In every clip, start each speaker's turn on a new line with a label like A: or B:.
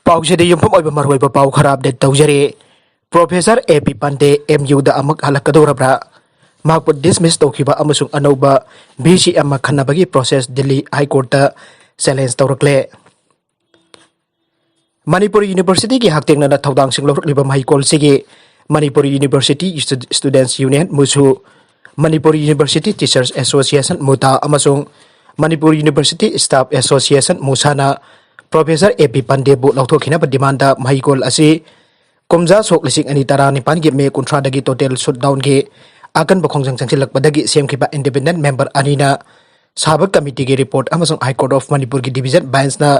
A: पाउसेदी युम्फम ओइबा मरवइबा पाउ खरा अपडेट तौजरे प्रोफेसर एपी पांडे एमयू दा अमक हलकदौरब्रा माकपु डिसमिस तौखिबा अमसुंग अनौबा बीसी अमा खन्नबगी प्रोसेस दिल्ली हाई कोर्ट दा चैलेंज तौरकले मणिपुर यूनिवर्सिटी की हकतेंगना थौदांगसिंग लौरकलिबा महिकोल सिगे मणिपुर यूनिवर्सिटी स्टूडेंट्स यूनियन मुसु मणिपुर यूनिवर्सिटी टीचर्स एसोसिएशन मुता अमसुंग मणिपुर यूनिवर्सिटी स्टाफ एसोसिएशन मुसाना प्रोफेसर एपी पांडे बु लौथोखिनबा डिमांड दा महिकोल असी कुमजा सोक लिसिंग अनि तरा निपान गे मे कुंट्रा दगी टोटल शट डाउन गे आकन बखोंजंग चंगसिलकपदगी सेमखिबा इंडिपेंडेंट मेंबर अनीना साबक कमिटी के रिपोर्ट अमसुंग हाई कोर्ट ऑफ मणिपुर की डिवीजन बेंच ना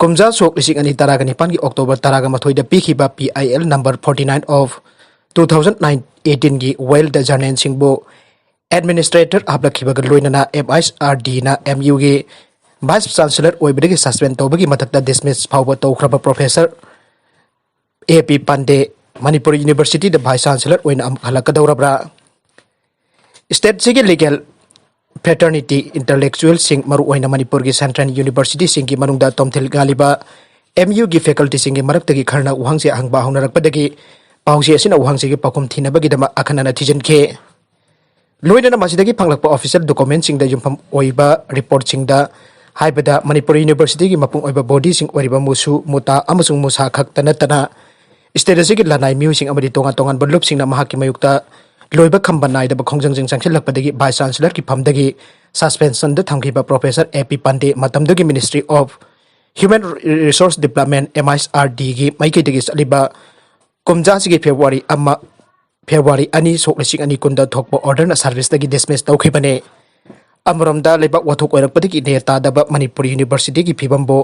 A: कुमजा सोक लिसिंग अनि तरा गा निपान गी अक्टोबर तरा गा मथोइ दा पीखिबा PIL नंबर 49 ऑफ 2018 गी वेल द जर्नल सिंगबो एडमिनिस्ट्रेटर आपलखिबा गा लोइनना MISRD ना MU गे वाइस चांसलर ओइबदगी सस्पेंड तौबगी मथक्ता डिसमिस फावबा तौख्रबा professor AP Pandey Manipur university द वाइस चांसलर ओइना हलकदौरब्रा स्टेट सिगे लीगल फ्रेटर्निटी इंटेलेक्चुअल सिंग मरु ओइना मणिपुर की सेंट्रल यूनिवर्सिटी सिंग की मनुंगदा तोमथिल गालिबा MU की फैकल्टी सिंग की मरक्तगी खरना उहांगसे हंगबा हौनरकपदगी पाउसे असिना उहांगसे की पाकुम थिनबगीदमा अखनना थिजनखे लोइनना मसिदगी फंगलकपा ऑफिशियल डॉक्यूमेंट सिंग द युमफम ओइबा रिपोर्ट सिंग द हाइबदा मणिपुर यूनिवर्सिटी की मपुंग ओइबा बॉडी सिंग ओइबा मुसु मुता अमसुंग मुसा खक्ता नतना स्टेट की लानाई म्यू सिंग अमदी तोंगा तोंगान बलुप सिंग महाकी मयुक्ता लोइबा खंबा नाइदबा खोंजंग संगसिलकपदगी वाइस चांसलर की फमदगी सस्पेंशन द थंगखिबा प्रोफेसर एपी पांडे मतमदगी ministry of human resource development MISRD की माइकेदगी चलिबा कुमजासी फेब्रुआरी अनि सोकलिसिंग अनि कुंदा थोकबा ऑर्डर सर्विस दगी डिसमिस तौखिबने अमरमदा लेबक वथोक ओइरकपदगी नेतादबा मणिपुर यूनिवर्सिटी की फिबमबो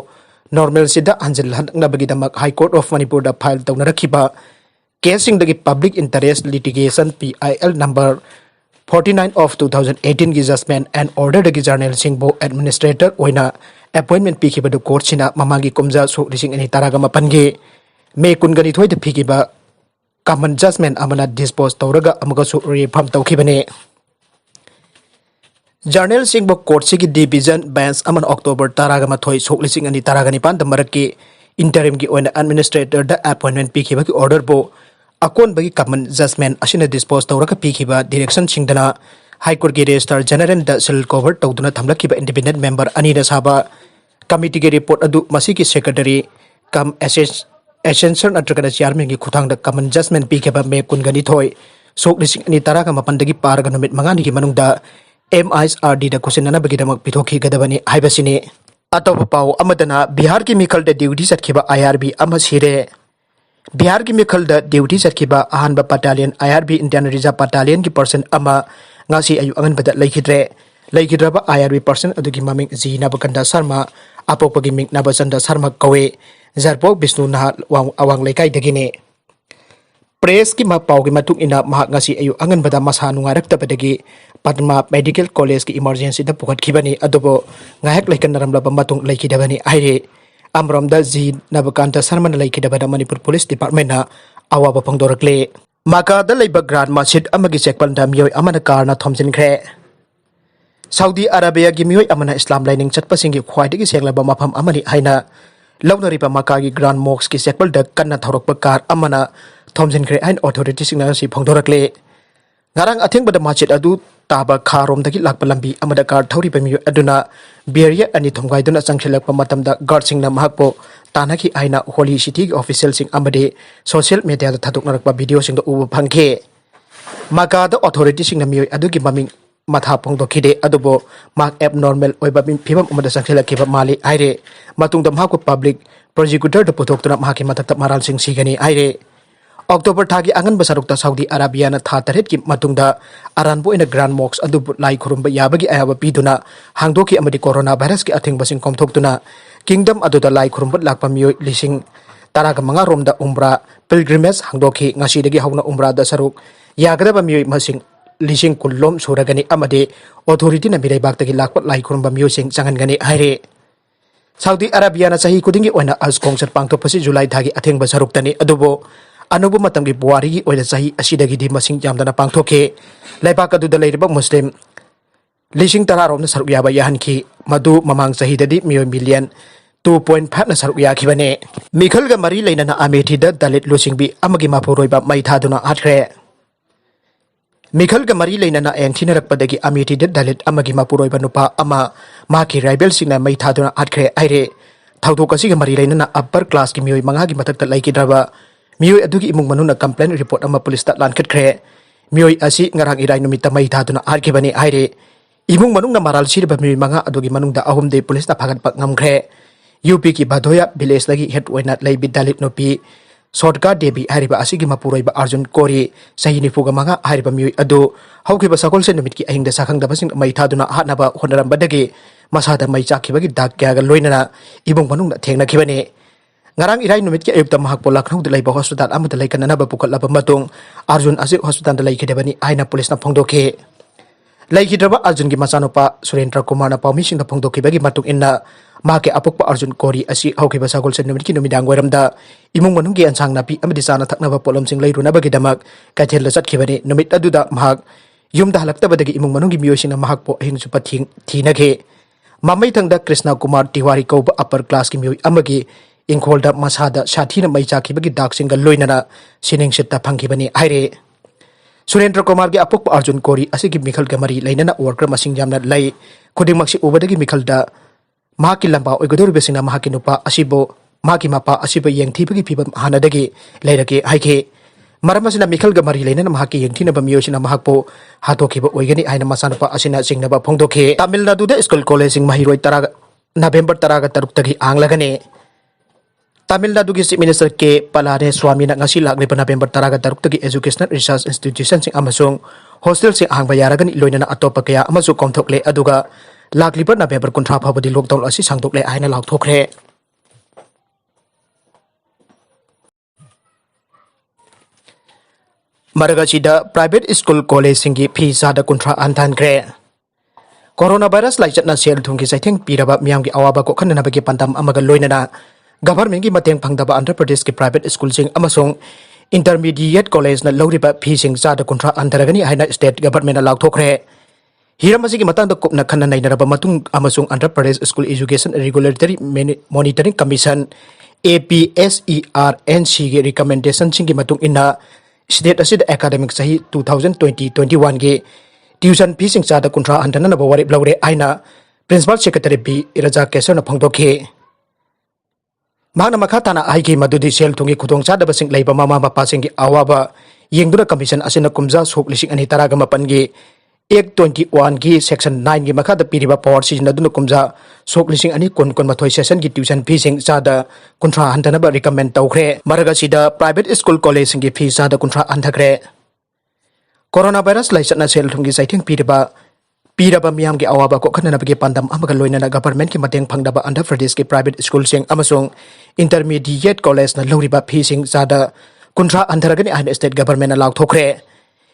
A: नॉर्मल सिदा अंजल हनबगीदमक हाई कोर्ट ऑफ मणिपुर दा फाइल तौनरखिबा केसिंग दगी public interest litigation PIL number 49 of 2018 की जजमेंट एंड ऑर्डर दगी जर्नल सिंगबो एडमिनिस्ट्रेटर ओइना अपॉइंटमेंट पीखिबदु कोर्ट सिना ममागी कुमजा सो लिसिंग अनि तरागा मपनगे मे कुनगनी थोइ द फिखिबा कॉमन जजमेंट अमना डिस्पोज तौरगा अमगसु रिफॉर्म तौखिबने जर्नल सिंह कोर्ट से डिवीजन बेंच अमन अक्टोबर तरागा मथोइ सोक लिसिंग अनि तरागा निपान द मरक के इंटरिम की ओइना एडमिनिस्ट्रेटर द अपॉइंटमेंट पीखिबा की ऑर्डर बो अकोन बगी कॉमन जजमेंट असिना डिस्पोज तौरगा पीखिबा डायरेक्शन सिंगदना हाई कोर्ट की रजिस्ट्रार जनरल द सिल कवर तौदुना थमलखिबा इंडिपेंडेंट मेंबर अनीना साबा कमिटी के रिपोर्ट अदु मसी की सेक्रेटरी कम एसेंसर नत्रगना चेयरमैन की खुथांग द कॉमन जजमेंट पीखिबा मे कुनगनी थोइ सोक लिसिंग अनि तरागा मपनदगी पारगा नुमित मंगानी की मनुंगदा MISRD दा कुसिनना बगिदमक पिथोखी गदबनी हाइबसिने अतोप पाउ अमदना बिहार की मिखल द ड्यूटी सटखिबा IRB अम सिरे बिहार की मिखल द ड्यूटी सटखिबा अहानबा battalion IRB Indian reserve battalion की पर्सन अमा ngasi ayu angan bada laikhidraba IRB person अदुगी ममिंग जी नबकंदा शर्मा अपोकपगी मिंग नबचंदा शर्मा कवे जरपोक विष्णु नहा अवांग लेकाई दगिने प्रेस की पाव की मतुक इना महाक ngasi ayu angan bada masa nungaraktabadagi Padma Medical College की इमरजेंसी द पुखटखिबनी अदुबो ngayak laikanarambaba matung laikidabani aire amromda G Nabakanta Sharma laikidabada Manipur police department ना अवाबा फंगदोरकले माकादा लेबा ग्रांड मार्कशीट अमगी चेकपलदा मियोय अमना कारना थोमजिनख्रे सऊदी अरेबिया की मियोय अमना इस्लाम लाइनिंग चटपसिंगी ख्वाइदगी सेंगलबा मफम अमनी हाइना लौनरिबा माकागी ग्रांड मॉक्स की चेकपलदा कन्ना थौरकबा कार अमना थोमजिनख्रे हाइन अथॉरिटी सिंगना सि फंगदोरकले ngarang athengbada machit adu taba kharom dagi lakpa lambi amada car thori pami aduna beria ani thomgai duna changchilakpa matamda guard singna mahakpo tanaki aina holy city official sing amade social media da thaduk narakpa video sing da ubu phangke maka da authority sing na mi adugi maming matha pongdokhide adubo mark abnormal oiba phibam amada changchilakhiba mali aire matungda mahakpo public prosecutor da puthoktura mahaki matakta maral sing sigani aire October थागी आंगन बसरुक्ता Saudi Arabia ना था तरेट की मतुंगदा अरानबो इन grand मॉक्स अदु लाई खुरुम याबगी आयाब पीदुना हांगदोकी अमदी corona virus की a thing busing कोमथोक्तुना kingdom अदुदा लाई खुरुम लाकपा मियोय लिसिंग तरागा मंगा रोमदा उम्रा पिलग्रिमेज हांगदोकी ngasiदगी हौना उम्रा दा सरुक यागदबा मियोय मसिंग लिसिंग कुल्लोम सुरगनी अमदे अथॉरिटी ना मिराइबाक्तगी लाकपा लाई खुरुम मियोय सिंग चांगनगनी हाइरे सऊदी अरेबिया ना सही कुदिंगी ओइना अज कोंसर पांगथोपसि जुलाई थागी अथिंग बसरुक्तनी अदुबो अनुभव मतम की बुआरी की ओइदा सही असिदगी मसिंग यामदना पांगथोके लेबाक अदुदा लेरिबा मुस्लिम लिसिंग तरारोम सरुक याबा याहनखी मधु ममांग सहीददी मियोय million 2.5 na saruk yakhibane mikhal ga mari leina na amethi da dalit lusingbi amagi mapuroi ba mai thaduna athre mikhal ga mari leina na engthinarak padagi amethi da dalit amagi mapuroi ba nupa ama maki rival singna mai thaduna athre aire thawdok asi ga mari leina na upper class ki mioi manga gi matak ta laiki draba mioi adugi imung manuna complaint report ama police ta lan khat khre mioi asi ngarang irai numita mai thaduna athibani aire imung manung na maral sir ba mioi manga adugi manung da ahum de police ta phagat pak ngam khre UP ki Badoya village lagi head oina leibi dalit nopi shortcut debi hariba asigi mapuroi ba Arjun Kori sahini fuga manga hariba mioi adu hauki ba sakol se numit ki ahing da sakhang da basing mai thaduna hatna ba honaram badagi masada mai chakhi bagi dak kya ga loinana ibung manung da thengna khibani ngarang irai numit ki ayuk ta mahak polak nau da leiba hospital amada laikana na ba pukal laba matung Arjun asik hospital da laikidebani aina police na phongdoke laikidraba Arjun gi masanopa Surendra Kumar na pawmi sing da phongdoke bagi matung inna Maki apok pa Arjun Kori asi hauki ba sagol sen numit ki numidang waramda imung manung gi ansang napi amadi sana thakna ba polom sing leiru na bagi damak kathel la satkibani numit aduda mahak yum da halakta badagi imung manung gi miyosing na mahak po hing supa thina ge mamai thangda Krishna Kumar Tiwari ko ba upper class ki mioi amagi ingkhol da masada sathina mai chakhi bagi dak sing ga loinana sining sitta phangkibani aire Surendra Kumar gi apok pa Arjun Kori asi gi mikhal ga mari leinana worker masing jamna lai khuding maksi ubadagi mikhal da Maki lamba oigodor besina mahaki nupa asibo maki mapa asibo yengthi bagi phibam hanadagi leirake haike maramasina mikhal ga mari leina mahaki yengthi na bamiyosina mahakpo hatoki ba oigani aina masana pa asina singna ba phongdoke Tamil Nadu da school college sing mahiroi tara November tara ga taruk tagi anglagane Tamil Nadu gi Chief Minister ke Palare Swami na ngasi lakni pa November tara ga taruk tagi educational research institution sing amasung hostel sing ahang bayaragani loina na atopa kaya amasu komthokle aduga Laklipa November kontra phabadi lockdown asi sangdokle aina laukthokre Maragachida private school college singi phi sada kontra anthankre Coronavirus lai chatna sel thungki saitheng piraba miyam gi awaba ko khanna bagi pandam amaga loinana government gi mateng phangdaba Andhra Pradesh ki private school sing amasung intermediate college na loriba phi sing sada kontra antharagani aina state government na laukthokre Hiram masih matang da kopna khanna nainaraba matung amasung Andhra Pradesh School Education Regulatory Monitoring Commission APSERNC ge recommendation singi matung inna state asid academic sahi 2020-21 ge tuition fee sing sada kontra antana na bawari blawre aina principal secretary B Raja Kesar na phangdokhe Magna makha tana ai ge madudi sel thungi khudong sada basing leiba mama mapa singi awaba yengdura commission asina kumja sok lising ani taraga mapan ge Act 21 gi section 9 gi makha da piriba power season aduna kumja sok lising ani kon mathoi session gi tuition fee sing sada kontra hantana ba recommend tawkhre maraga sida private school college sing gi fee sada kontra anthakre coronavirus lai chatna sel thungi saitheng piraba miyam gi awaba ko khanna bagi pandam amaga loina na government ki mateng phangdaba Andhra Pradesh ki private school sing amasung intermediate college na loriba fee sing sada kontra antharagani an state government na laukthokre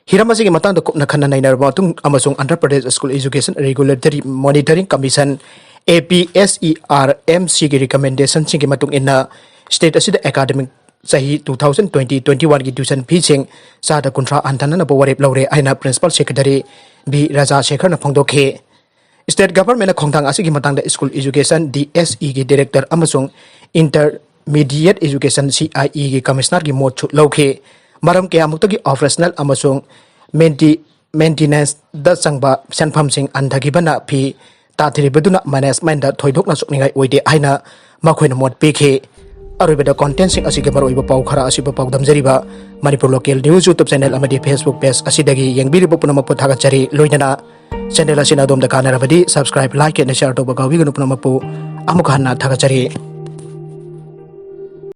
A: Hiramasi matang da kopna khanna nainar matung amasung Andhra Pradesh School Education Regulatory Monitoring Commission APSERMC gi recommendation sing matung inna state asida academic sahi 2020-21 gi tuition fee sing sada kontra antana na bawari blawre aina principal secretary B Raja Shekhar na phongdokhe state government na khongthang asigi matang da school education DSE gi director amasung intermediate education CIE gi commissioner gi mot chu lokhe maram ke amukta gi operational amasung maintenance da sangba senpham sing andhagibana phi tathiribaduna management da thoidokna sokningai oide aina makhoina mot pekhe aroibada content sing asige maroiba pau khara asiba pau damjariba Manipur local news YouTube channel amadi Facebook page asidagi yengbiribo punamapu thagachari loinana channel asina dom da kanarabadi subscribe like and share to bagawi gnu punamapu amuka hanna thagachari